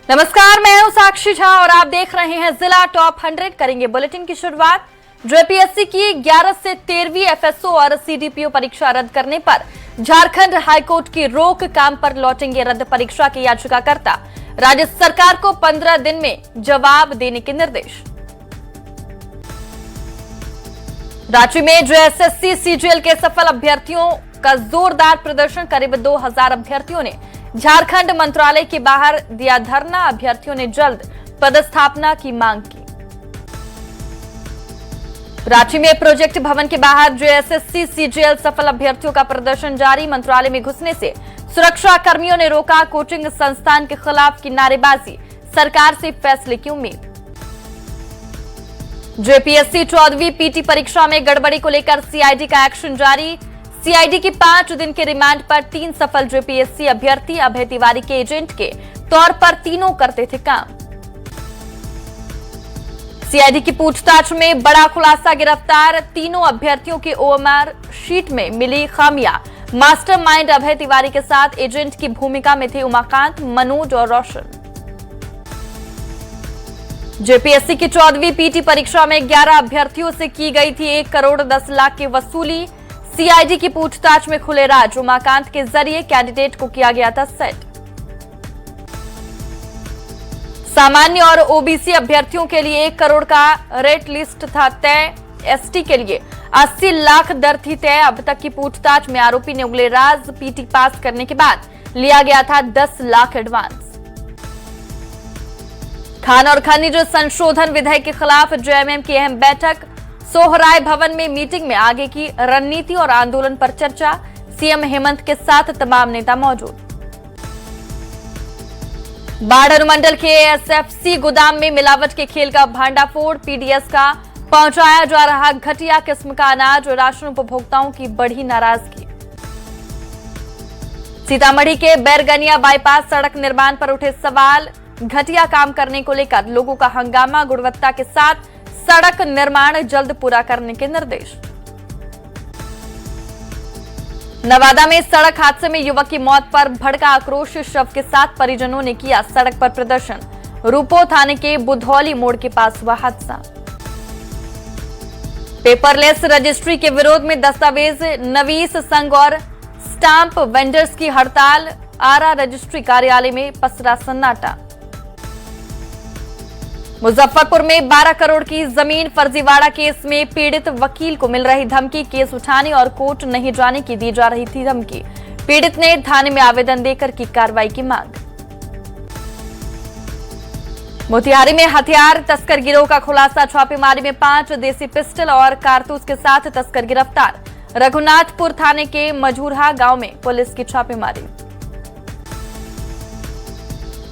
नमस्कार, मैं हूं साक्षी झा और आप देख रहे हैं जिला टॉप 100। करेंगे बुलेटिन की शुरुआत। जेपीएससी की 11 से 13वीं एफएसओ और सीडीपीओ परीक्षा रद्द करने पर झारखंड हाईकोर्ट की रोक, काम पर लौटेंगे रद्द परीक्षा के याचिकाकर्ता। राज्य सरकार को 15 दिन में जवाब देने के निर्देश। रांची में जेएसएससी सीजीएल के सफल अभ्यर्थियों का जोरदार प्रदर्शन। करीब 2000 अभ्यर्थियों ने झारखंड मंत्रालय के बाहर दिया धरना। अभ्यर्थियों ने जल्द पदस्थापना की मांग की। रांची में प्रोजेक्ट भवन के बाहर जेएसएससी सीजीएल सफल अभ्यर्थियों का प्रदर्शन जारी। मंत्रालय में घुसने से सुरक्षा कर्मियों ने रोका। कोचिंग संस्थान के खिलाफ की नारेबाजी, सरकार से फैसले की उम्मीद। जेपीएससी 14वीं पीटी परीक्षा में गड़बड़ी को लेकर सीआईडी का एक्शन जारी। सीआईडी की 5 दिन के रिमांड पर 3 सफल जेपीएससी अभ्यर्थी अभय तिवारी के एजेंट के तौर पर तीनों करते थे काम। सीआईडी की पूछताछ में बड़ा खुलासा, गिरफ्तार तीनों अभ्यर्थियों के ओएमआर शीट में मिली खामियां। मास्टरमाइंड अभय तिवारी के साथ एजेंट की भूमिका में थे उमाकांत, मनोज और रोशन। जेपीएससी की 14वीं पीटी परीक्षा में 11 अभ्यर्थियों से की गई थी 1 करोड़ 10 लाख की वसूली। सीआईडी की पूछताछ में खुले राज, उमाकांत के जरिए कैंडिडेट को किया गया था सेट। सामान्य और ओबीसी अभ्यर्थियों के लिए 1 करोड़ का रेट लिस्ट था तय। एसटी के लिए 80 लाख दर थी तय। अब तक की पूछताछ में आरोपी ने उगले राज, पीटी पास करने के बाद लिया गया था 10 लाख एडवांस। खान और खनिज संशोधन विधेयक के खिलाफ जेएमएम की अहम बैठक। सोहराय भवन में मीटिंग में आगे की रणनीति और आंदोलन पर चर्चा। सीएम हेमंत के साथ तमाम नेता मौजूद। बाढ़ अनुमंडल के एसएफसी गोदाम में मिलावट के खेल का भांडाफोड़। पीडीएस का पहुंचाया जा रहा घटिया किस्म का अनाज और राशन उपभोक्ताओं की बढ़ी नाराजगी। सीतामढ़ी के बैरगनिया बाईपास सड़क निर्माण पर उठे सवाल। घटिया काम करने को लेकर लोगों का हंगामा। गुणवत्ता के साथ सड़क निर्माण जल्द पूरा करने के निर्देश। नवादा में सड़क हादसे में युवक की मौत पर भड़का आक्रोश। शव के साथ परिजनों ने किया सड़क पर प्रदर्शन। रूपो थाने के बुधौली मोड़ के पास हुआ हादसा। पेपरलेस रजिस्ट्री के विरोध में दस्तावेज नवीस संघ और स्टाम्प वेंडर्स की हड़ताल। आरा रजिस्ट्री कार्यालय में पसरा सन्नाटा। मुजफ्फरपुर में 12 करोड़ की जमीन फर्जीवाड़ा केस में पीड़ित वकील को मिल रही धमकी। केस उठाने और कोर्ट नहीं जाने की दी जा रही थी धमकी। पीड़ित ने थाने में आवेदन देकर की कार्रवाई की मांग। मोतिहारी में हथियार तस्कर गिरोह का खुलासा। छापेमारी में 5 देसी पिस्टल और कारतूस के साथ तस्कर गिरफ्तार। रघुनाथपुर थाने के मजूरहा गांव में पुलिस की छापेमारी।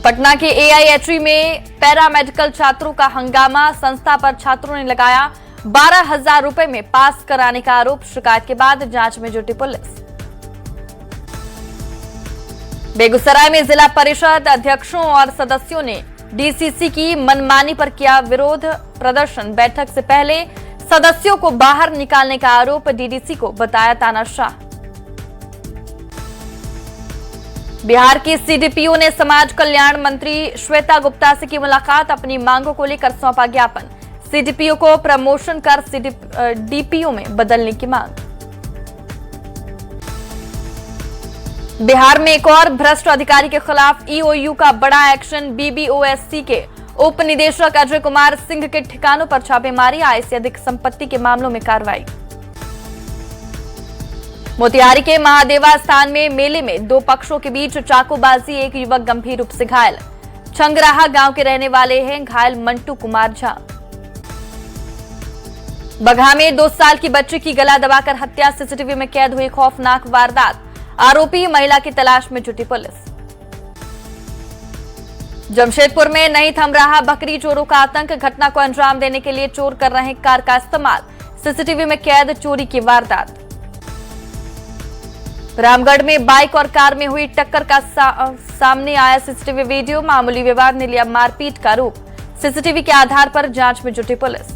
पटना के एआईएचई में पैरामेडिकल छात्रों का हंगामा। संस्था पर छात्रों ने लगाया 12,000 रुपए में पास कराने का आरोप। शिकायत के बाद जांच में जुटी पुलिस। बेगूसराय में जिला परिषद अध्यक्षों और सदस्यों ने डीसीसी की मनमानी पर किया विरोध प्रदर्शन। बैठक से पहले सदस्यों को बाहर निकालने का आरोप। डीडीसी को बताया तानाशाह। बिहार की सीडीपीओ ने समाज कल्याण मंत्री श्वेता गुप्ता से की मुलाकात। अपनी मांगों को लेकर सौंपा ज्ञापन। सीडीपीओ को प्रमोशन कर डीपीओ में बदलने की मांग। बिहार में एक और भ्रष्ट अधिकारी के खिलाफ ईओयू का बड़ा एक्शन। बीबीओएससी के उप निदेशक अजय कुमार सिंह के ठिकानों पर छापेमारी। आय से अधिक संपत्ति के मामलों में कार्रवाई। मोतिहारी के महादेवा स्थान में मेले में 2 पक्षों के बीच चाकूबाजी। एक युवक गंभीर रूप से घायल। छंगराहा गांव के रहने वाले हैं घायल मंटू कुमार झा। बगहा में 2 साल की बच्ची की गला दबाकर हत्या। सीसीटीवी में कैद हुई खौफनाक वारदात। आरोपी महिला की तलाश में जुटी पुलिस। जमशेदपुर में नहीं थम रहा बकरी चोरों का आतंक। घटना को अंजाम देने के लिए चोर कर रहे कार का इस्तेमाल। सीसीटीवी में कैद चोरी की वारदात। रामगढ़ में बाइक और कार में हुई टक्कर का सामने आया सीसीटीवी वीडियो। मामूली विवाद ने लिया मारपीट का रूप। सीसीटीवी के आधार पर जांच में जुटी पुलिस।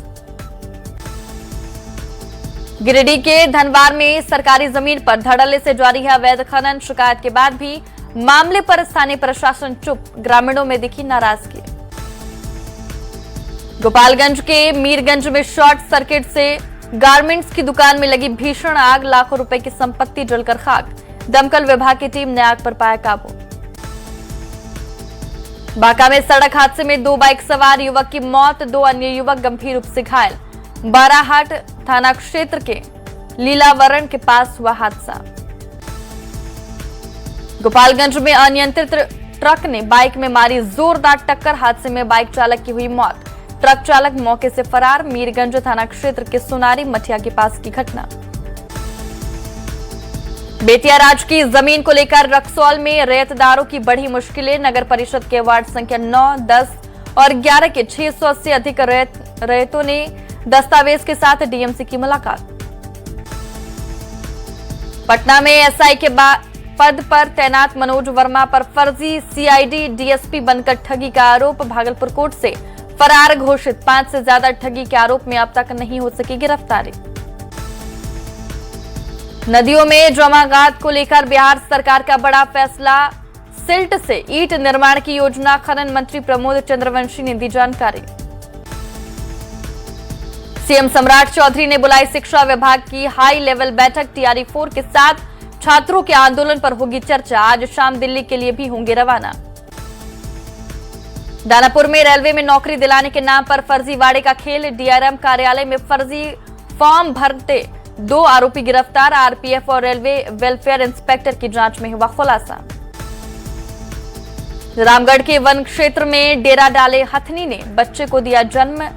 गिरिडीह के धनवार में सरकारी जमीन पर धड़ल्ले से जारी है अवैध खनन। शिकायत के बाद भी मामले पर स्थानीय प्रशासन चुप, ग्रामीणों में दिखी नाराजगी। गोपालगंज के मीरगंज में शॉर्ट सर्किट से गारमेंट्स की दुकान में लगी भीषण आग, लाखों रुपए की संपत्ति जलकर खाक। दमकल विभाग की टीम ने आग पर पाया काबू। बांका में सड़क हादसे में 2 बाइक सवार युवक की मौत, 2 अन्य युवक गंभीर रूप से घायल। बाराहाट थाना क्षेत्र के लीलावरण के पास हुआ हादसा। गोपालगंज में अनियंत्रित ट्रक ने बाइक में मारी जोरदार टक्कर, हादसे में बाइक चालक की हुई मौत। ट्रक चालक मौके से फरार। मीरगंज थाना क्षेत्र के सोनारी मठिया के पास की घटना। बेतिया राज की जमीन को लेकर रक्सौल में रैयतदारों की बढ़ी मुश्किलें। नगर परिषद के वार्ड संख्या 9, 10 और 11 के 600 से अधिक रैयतों ने दस्तावेज के साथ डीएमसी की मुलाकात। पटना में एसआई के पद पर तैनात मनोज वर्मा पर फर्जी सीआईडी डीएसपी बनकर ठगी का आरोप। भागलपुर कोर्ट से फरार घोषित। 5 से ज्यादा ठगी के आरोप में अब तक नहीं हो सकी गिरफ्तारी। नदियों में जमागात को लेकर बिहार सरकार का बड़ा फैसला। सिल्ट से ईंट निर्माण की योजना, खनन मंत्री प्रमोद चंद्रवंशी ने दी जानकारी। सीएम सम्राट चौधरी ने बुलाई शिक्षा विभाग की हाई लेवल बैठक। टीआरई 4 के साथ छात्रों के आंदोलन पर होगी चर्चा। आज शाम दिल्ली के लिए भी होंगे रवाना। दानापुर में रेलवे में नौकरी दिलाने के नाम पर फर्जीवाड़े का खेल। डीआरएम कार्यालय में फर्जी फॉर्म भरते 2 आरोपी गिरफ्तार। आरपीएफ और रेलवे वेलफेयर इंस्पेक्टर की जांच में हुआ खुलासा। रामगढ़ के वन क्षेत्र में डेरा डाले हथनी ने बच्चे को दिया जन्म।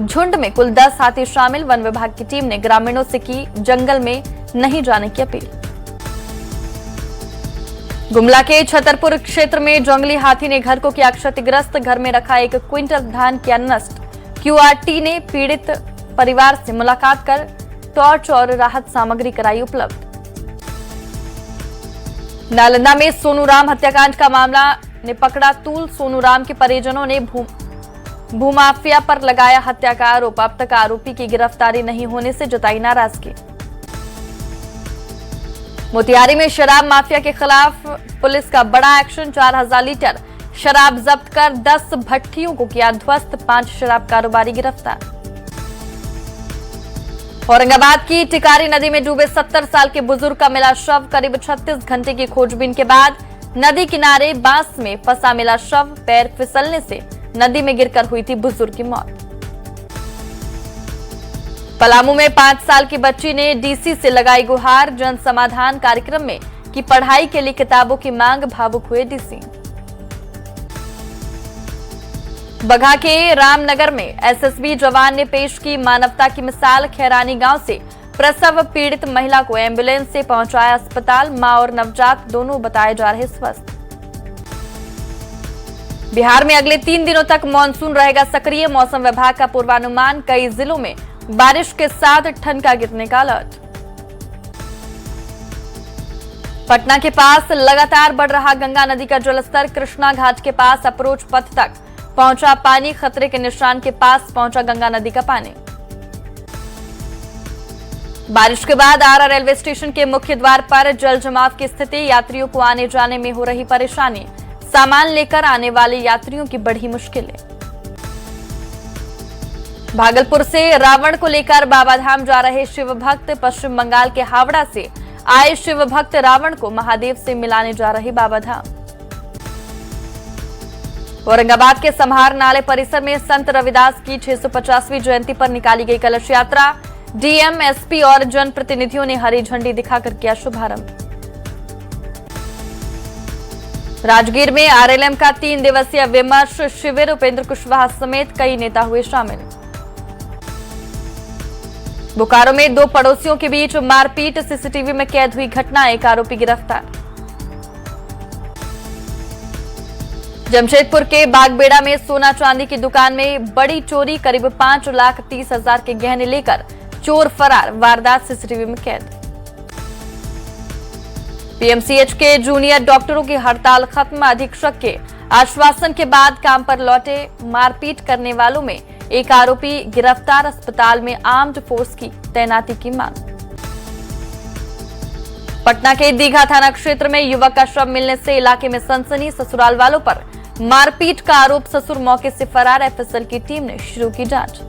झुंड में कुल 10 हाथी शामिल। वन विभाग की टीम ने ग्रामीणों से की जंगल में नहीं जाने की अपील। गुमला के छतरपुर क्षेत्र में जंगली हाथी ने घर को किया क्षतिग्रस्त। घर में रखा 1 क्विंटल धान किया नष्ट। क्यूआरटी ने पीड़ित परिवार से मुलाकात कर टॉर्च और राहत सामग्री कराई उपलब्ध। नालंदा में सोनूराम हत्याकांड का मामला ने पकड़ा तूल। सोनूराम के परिजनों ने भूमाफिया पर लगाया हत्या का आरोप। अब तक आरोपी की गिरफ्तारी नहीं होने से जताई नाराजगी। मोतिहारी में शराब माफिया के खिलाफ पुलिस का बड़ा एक्शन। 4000 लीटर शराब जब्त कर 10 भट्टियों को किया ध्वस्त। 5 शराब कारोबारी गिरफ्तार। औरंगाबाद की टिकारी नदी में डूबे 70 साल के बुजुर्ग का मिला शव। करीब 36 घंटे की खोजबीन के बाद नदी किनारे बांस में फंसा मिला शव। पैर फिसलने से नदी में गिरकर हुई थी बुजुर्ग की मौत। पलामू में 5 साल की बच्ची ने डीसी से लगाई गुहार। जन समाधान कार्यक्रम में की पढ़ाई के लिए किताबों की मांग, भावुक हुए डीसी। बगहा के रामनगर में एसएसबी जवान ने पेश की मानवता की मिसाल। खैरानी गांव से प्रसव पीड़ित महिला को एम्बुलेंस से पहुंचाया अस्पताल। मां और नवजात दोनों बताए जा रहे स्वस्थ। बिहार में अगले 3 दिनों तक मानसून रहेगा सक्रिय। मौसम विभाग का पूर्वानुमान। कई जिलों में बारिश के साथ ठनका गिरने का अलर्ट। पटना के पास लगातार बढ़ रहा गंगा नदी का जलस्तर। कृष्णा घाट के पास अप्रोच पथ तक पहुंचा पानी। खतरे के निशान के पास पहुंचा गंगा नदी का पानी। बारिश के बाद आरा रेलवे स्टेशन के मुख्य द्वार पर जल जमाव की स्थिति। यात्रियों को आने जाने में हो रही परेशानी। सामान लेकर आने वाले यात्रियों की बढ़ी मुश्किलें। भागलपुर से रावण को लेकर बाबाधाम जा रहे शिव भक्त। पश्चिम बंगाल के हावड़ा से आए शिव भक्त रावण को महादेव से मिलाने जा रहे बाबाधाम। औरंगाबाद के समहार नाले परिसर में संत रविदास की 650वीं जयंती पर निकाली गई कलश यात्रा। डीएम, एसपी और जनप्रतिनिधियों ने हरी झंडी दिखाकर किया शुभारंभ। राजगीर में आरएलएम का 3 दिवसीय विमर्श शिविर। उपेंद्र कुशवाहा समेत कई नेता हुए शामिल। बोकारो में 2 पड़ोसियों के बीच मारपीट। सीसीटीवी में कैद हुई घटना। 1 आरोपी गिरफ्तार। जमशेदपुर के बागबेड़ा में सोना चांदी की दुकान में बड़ी चोरी। करीब 5,30,000 के गहने लेकर चोर फरार। वारदात सीसीटीवी में कैद। पीएमसीएच के जूनियर डॉक्टरों की हड़ताल खत्म। अधीक्षक के आश्वासन के बाद काम पर लौटे। मारपीट करने वालों में 1 आरोपी गिरफ्तार। अस्पताल में आर्म्ड फोर्स की तैनाती की मांग। पटना के दीघा थाना क्षेत्र में युवक का शव मिलने से इलाके में सनसनी। ससुराल वालों पर मारपीट का आरोप, ससुर मौके से फरार। एफएसएल की टीम ने शुरू की जांच।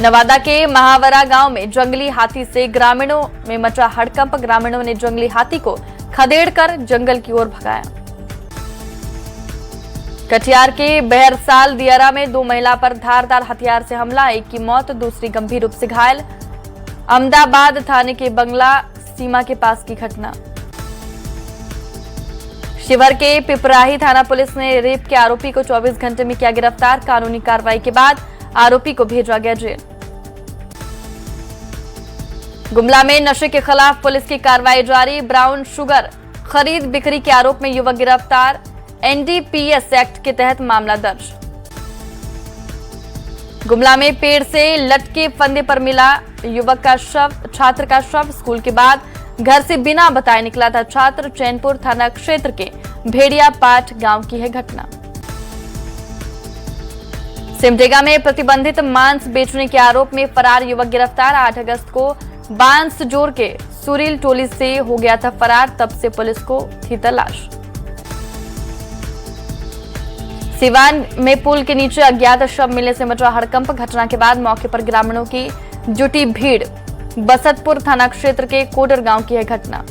नवादा के महावरा गांव में जंगली हाथी से ग्रामीणों में मचा हड़कंप। ग्रामीणों ने जंगली हाथी को खदेड़कर जंगल की ओर भगाया। कटिहार के बहरसाल दियारा में 2 महिला पर धारदार हथियार से हमला, एक की मौत, दूसरी गंभीर रूप से घायल। अहमदाबाद थाने के बंगला सीमा के पास की घटना। शिवहर के पिपराही थाना पुलिस ने रेप के आरोपी को 24 घंटे में किया गिरफ्तार। कानूनी कार्रवाई के बाद आरोपी को भेजा गया जेल। गुमला में नशे के खिलाफ पुलिस की कार्रवाई जारी। ब्राउन शुगर खरीद बिक्री के आरोप में युवक गिरफ्तार। एनडीपीएस एक्ट के तहत मामला दर्ज। गुमला में पेड़ से लटके फंदे पर मिला युवक का शव, छात्र का शव। स्कूल के बाद घर से बिना बताए निकला था छात्र। चैनपुर थाना क्षेत्र के भेड़िया पाट गांव की है घटना। सिमडेगा में प्रतिबंधित मांस बेचने के आरोप में फरार युवक गिरफ्तार। 8 अगस्त को बांसजोर के सुरील टोली से हो गया था फरार, तब से पुलिस को थी तलाश। सिवान में पुल के नीचे अज्ञात शव मिलने से मचा हड़कंप। घटना के बाद मौके पर ग्रामीणों की जुटी भीड़। बसतपुर थाना क्षेत्र के कोडर गांव की है घटना।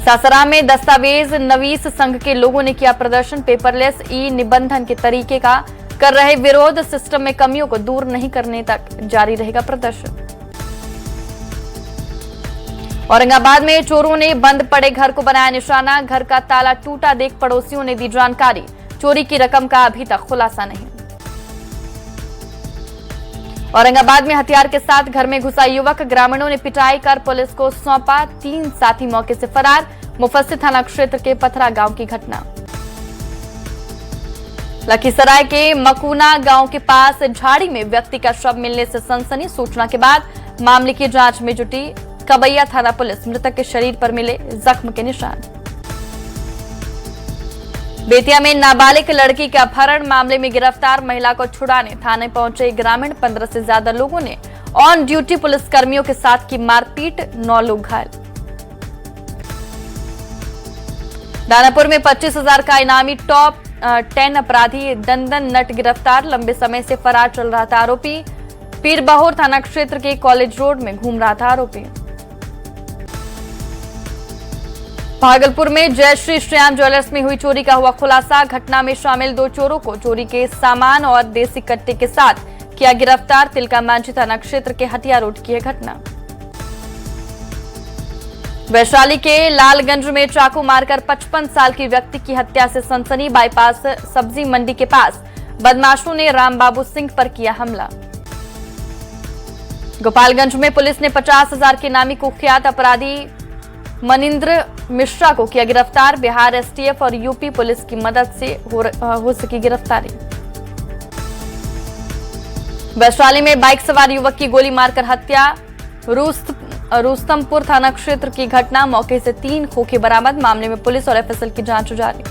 सासाराम में दस्तावेज नवीस संघ के लोगों ने किया प्रदर्शन। पेपरलेस ई निबंधन के तरीके का कर रहे विरोध। सिस्टम में कमियों को दूर नहीं करने तक जारी रहेगा प्रदर्शन। औरंगाबाद में चोरों ने बंद पड़े घर को बनाया निशाना। घर का ताला टूटा देख पड़ोसियों ने दी जानकारी। चोरी की रकम का अभी तक खुलासा नहीं। औरंगाबाद में हथियार के साथ घर में घुसा युवक। ग्रामीणों ने पिटाई कर पुलिस को सौंपा। 3 साथी मौके से फरार। मुफस्सिल थाना क्षेत्र के पथरा गांव की घटना। लखीसराय के मकूना गांव के पास झाड़ी में व्यक्ति का शव मिलने से सनसनी। सूचना के बाद मामले की जांच में जुटी कबैया थाना पुलिस। मृतक के शरीर पर मिले जख्म के निशान। बेतिया में नाबालिग लड़की के अपहरण मामले में गिरफ्तार महिला को छुड़ाने थाने पहुंचे ग्रामीण। 15 से ज्यादा लोगों ने ऑन ड्यूटी पुलिस कर्मियों के साथ की मारपीट, 9 लोग घायल। दानापुर में 25,000 का इनामी टॉप 10 अपराधी दंदन नट गिरफ्तार। लंबे समय से फरार चल रहा था आरोपी। पीरबहोर थाना क्षेत्र के कॉलेज रोड में घूम रहा था आरोपी। भागलपुर में जय श्री श्याम ज्वेलर्स में हुई चोरी का हुआ खुलासा। घटना में शामिल 2 चोरों को चोरी के सामान और देसी कट्टे के साथ किया गिरफ्तार। तिलका मांझी थाना क्षेत्र के हटिया रोड की है घटना। वैशाली के लालगंज में चाकू मारकर 55 साल की व्यक्ति की हत्या से सनसनी। बाईपास सब्जी मंडी के पास बदमाशों ने रामबाबू सिंह पर किया हमला। गोपालगंज में पुलिस ने 50,000 के नामी कुख्यात अपराधी मनिंद्र मिश्रा को किया गिरफ्तार। बिहार एसटीएफ और यूपी पुलिस की मदद से हो सकी गिरफ्तारी। वैशाली में बाइक सवार युवक की गोली मारकर हत्या। रुस्तमपुर थाना क्षेत्र की घटना। मौके से 3 खोखे बरामद। मामले में पुलिस और एफएसएल की जांच जारी।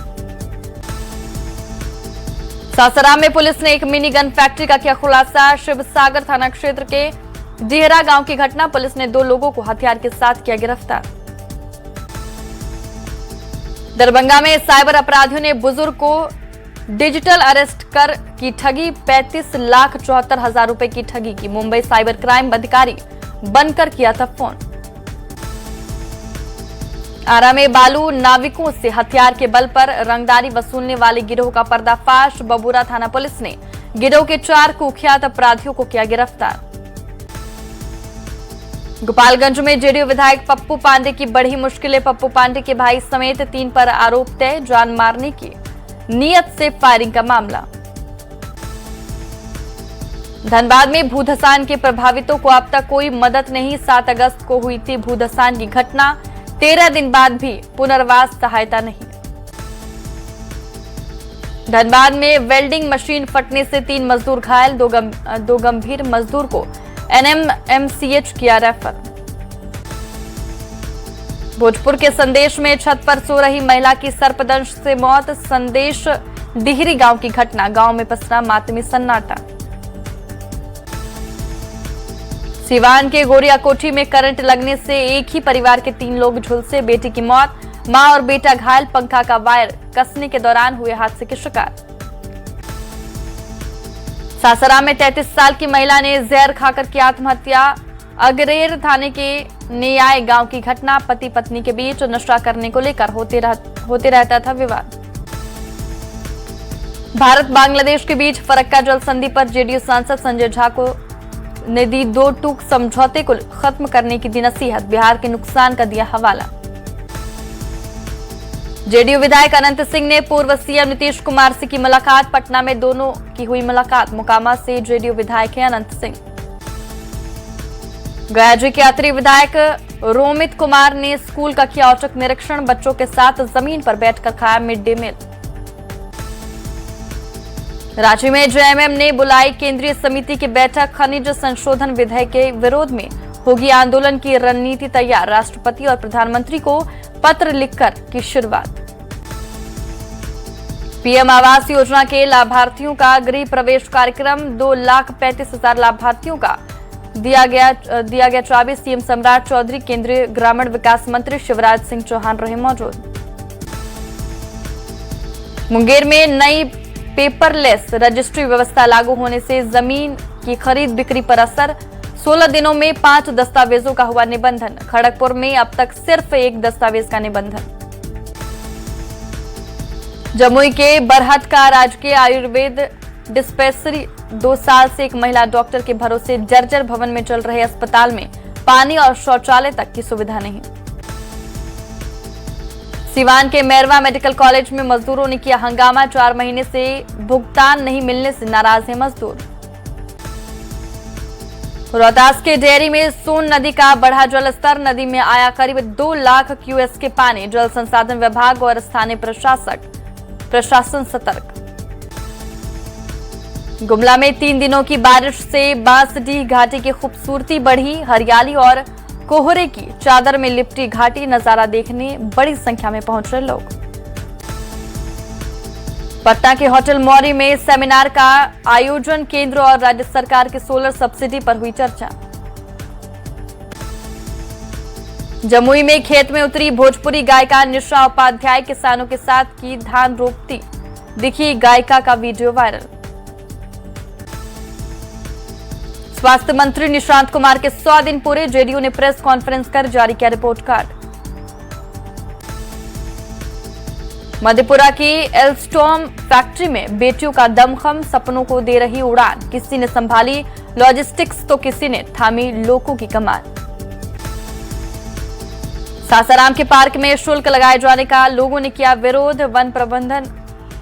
सासाराम में पुलिस ने एक मिनी गन फैक्ट्री का किया खुलासा। शिवसागर थाना क्षेत्र के डिहरा गांव की घटना। पुलिस ने 2 लोगों को हथियार के साथ किया गिरफ्तार। दरभंगा में साइबर अपराधियों ने बुजुर्ग को डिजिटल अरेस्ट कर की ठगी। 35,74,000 रुपए की ठगी की। मुंबई साइबर क्राइम अधिकारी बनकर किया था फोन। आरा में बालू नाविकों से हथियार के बल पर रंगदारी वसूलने वाले गिरोह का पर्दाफाश। बबूरा थाना पुलिस ने गिरोह के 4 कुख्यात अपराधियों को किया गिरफ्तार। गोपालगंज में जेडीयू विधायक पप्पू पांडे की बढ़ी मुश्किलें। पप्पू पांडे के भाई समेत 3 पर आरोप तय। जान मारने की नियत से फायरिंग का मामला। धनबाद में भूधसान के प्रभावितों को अब तक कोई मदद नहीं। 7 अगस्त को हुई थी भूधसान की घटना। 13 दिन बाद भी पुनर्वास सहायता नहीं। धनबाद में वेल्डिंग मशीन फटने से 3 मजदूर घायल। 2 गंभीर मजदूर को एनएमएमसीएच किया रेफर। भोजपुर के संदेश में छत पर सो रही महिला की सर्पदंश से मौत। संदेश डिहरी गांव की घटना। गांव में पसरा मातमी सन्नाटा। सिवान के गोरियाकोठी में करंट लगने से एक ही परिवार के 3 लोग झुलसे, बेटी की मौत, मां और बेटा घायल, पंखा का वायर कसने के दौरान हुए हादसे के शिकार। सासाराम में 33 साल की महिला ने जहर खाकर की आत्महत्या, अगरेर थाने के नेयाय गांव की घटना, पति पत्नी के बीच नशा करने को लेकर होते रहता था विवाद। भारत बांग्लादेश के बीच फरक्का जल संधि पर जेडीयू सांसद संजय झा को ने दी 2 टूक समझौते को खत्म करने की दी नसीहत, बिहार के नुकसान का दिया हवाला। जेडीयू विधायक अनंत सिंह ने पूर्व सीएम नीतीश कुमार से की मुलाकात, पटना में दोनों की हुई मुलाकात, मोकामा से जेडीयू विधायक हैं अनंत सिंह। गयाजी के अत्रि विधायक रोमित कुमार ने स्कूल का किया औचक निरीक्षण, बच्चों के साथ जमीन पर बैठकर खाया मिड डे मील। रांची में जेएमएम ने बुलाई केंद्रीय समिति की बैठक, खनिज संशोधन विधेयक के विरोध में होगी आंदोलन की रणनीति तैयार, राष्ट्रपति और प्रधानमंत्री को पत्र लिखकर की शुरुआत। पीएम आवास योजना के लाभार्थियों का गृह प्रवेश कार्यक्रम, 2,35,000 लाभार्थियों का दिया गया चाबी, सीएम सम्राट चौधरी, केंद्रीय ग्रामीण विकास मंत्री शिवराज सिंह चौहान रहे मौजूद। मुंगेर में नई पेपरलेस रजिस्ट्री व्यवस्था लागू होने से जमीन की खरीद बिक्री पर असर, 16 दिनों में 5 दस्तावेजों का हुआ निबंधन, खड़गपुर में अब तक सिर्फ 1 दस्तावेज का निबंधन। जमुई के बरहत का राजकीय आयुर्वेद डिस्पेंसरी, 2 साल से एक महिला डॉक्टर के भरोसे जर्जर भवन में चल रहे अस्पताल में पानी और शौचालय तक की सुविधा नहीं। सिवान के मैरवा मेडिकल कॉलेज में मजदूरों ने किया हंगामा, 4 महीने से भुगतान नहीं मिलने से नाराज हैं मजदूर। रोहतास के डेयरी में सोन नदी का बढ़ा जलस्तर, नदी में आया करीब 2 लाख क्यूएस के पानी, जल संसाधन विभाग और स्थानीय प्रशासन सतर्क। गुमला में 3 दिनों की बारिश से बांसडीह घाटी की खूबसूरती बढ़ी, हरियाली और कोहरे की चादर में लिपटी घाटी, नजारा देखने बड़ी संख्या में पहुंच रहे लोग। पटना के होटल मौरी में सेमिनार का आयोजन, केंद्र और राज्य सरकार की सोलर सब्सिडी पर हुई चर्चा। जमुई में खेत में उतरी भोजपुरी गायिका निशा उपाध्याय, किसानों के साथ की धान रोपती दिखी गायिका का वीडियो वायरल। स्वास्थ्य मंत्री निशांत कुमार के 100 दिन पूरे, जेडीयू ने प्रेस कॉन्फ्रेंस कर जारी किया रिपोर्ट कार्ड। मधेपुरा की एल्स्टॉम फैक्ट्री में बेटियों का दमखम, सपनों को दे रही उड़ान, किसी ने संभाली लॉजिस्टिक्स तो किसी ने थामी लोगों की कमान। सासाराम के पार्क में शुल्क लगाए जाने का लोगों ने किया विरोध,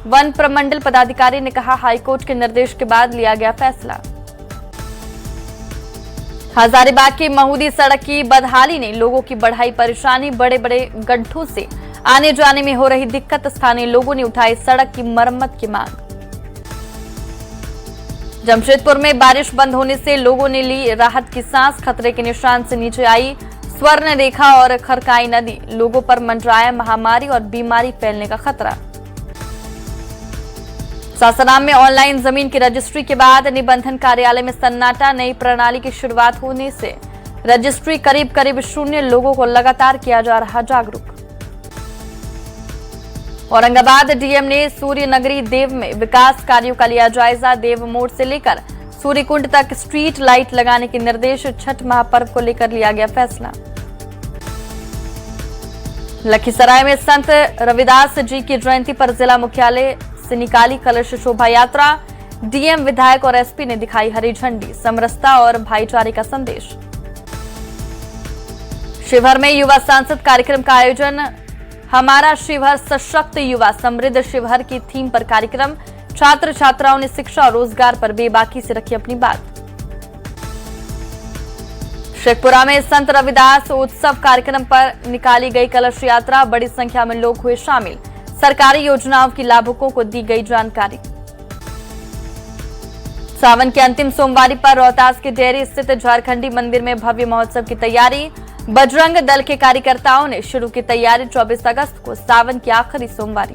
वन प्रमंडल पदाधिकारी ने कहा हाईकोर्ट के निर्देश के बाद लिया गया फैसला। हजारीबाग की महूदी सड़क की बदहाली ने लोगों की बढ़ाई परेशानी, बड़े बड़े गड्ढों से आने जाने में हो रही दिक्कत, स्थानीय लोगों ने उठाई सड़क की मरम्मत की मांग। जमशेदपुर में बारिश बंद होने से लोगों ने ली राहत की सांस, खतरे के निशान से नीचे आई स्वर्ण रेखा और खरकाई नदी, लोगों पर मंडराया महामारी और बीमारी फैलने का खतरा। सासाराम में ऑनलाइन जमीन की रजिस्ट्री के बाद निबंधन कार्यालय में सन्नाटा, नई प्रणाली की शुरुआत होने से रजिस्ट्री करीब 0 लोगों को लगातार किया जा रहा जागरूक। औरंगाबाद डीएम ने सूर्य नगरी देव में विकास कार्यों का लिया जायजा, देव मोड़ से लेकर सूर्यकुंड तक स्ट्रीट लाइट लगाने के निर्देश, छठ महापर्व को लेकर लिया गया फैसला। लखीसराय में संत रविदास जी की जयंती पर जिला मुख्यालय से निकाली कलश शोभा यात्रा, डीएम, विधायक और एसपी ने दिखाई हरी झंडी, समरसता और भाईचारे का संदेश। शिवहर में युवा सांसद कार्यक्रम का आयोजन, हमारा शिवहर सशक्त युवा समृद्ध शिवहर की थीम पर कार्यक्रम, छात्र छात्राओं ने शिक्षा और रोजगार पर बेबाकी से रखी अपनी बात। शेखपुरा में संत रविदास उत्सव कार्यक्रम पर निकाली गई कलश यात्रा, बड़ी संख्या में लोग हुए शामिल, सरकारी योजनाओं की लाभुकों को दी गई जानकारी। सावन के अंतिम सोमवारी पर रोहतास के डेयरी स्थित झारखंडी मंदिर में भव्य महोत्सव की तैयारी, बजरंग दल के कार्यकर्ताओं ने शुरू की तैयारी, 24 अगस्त को सावन की आखिरी सोमवारी।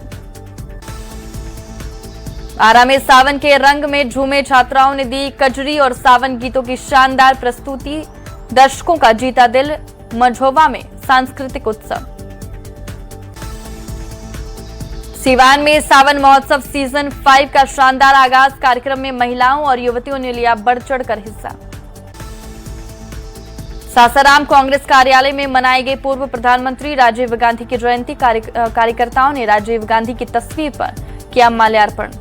आरा में सावन के रंग में झूमे छात्राओं ने दी कजरी और सावन गीतों की शानदार प्रस्तुति, दर्शकों का जीता दिल, मझोवा में सांस्कृतिक उत्सव। सीवान में सावन महोत्सव सीजन 5 का शानदार आगाज। कार्यक्रम में महिलाओं और युवतियों ने लिया बढ़ चढ़कर हिस्सा। सासाराम कांग्रेस कार्यालय में मनाई गई पूर्व प्रधानमंत्री राजीव गांधी की जयंती। कार्यकर्ताओं ने राजीव गांधी की तस्वीर पर किया माल्यार्पण।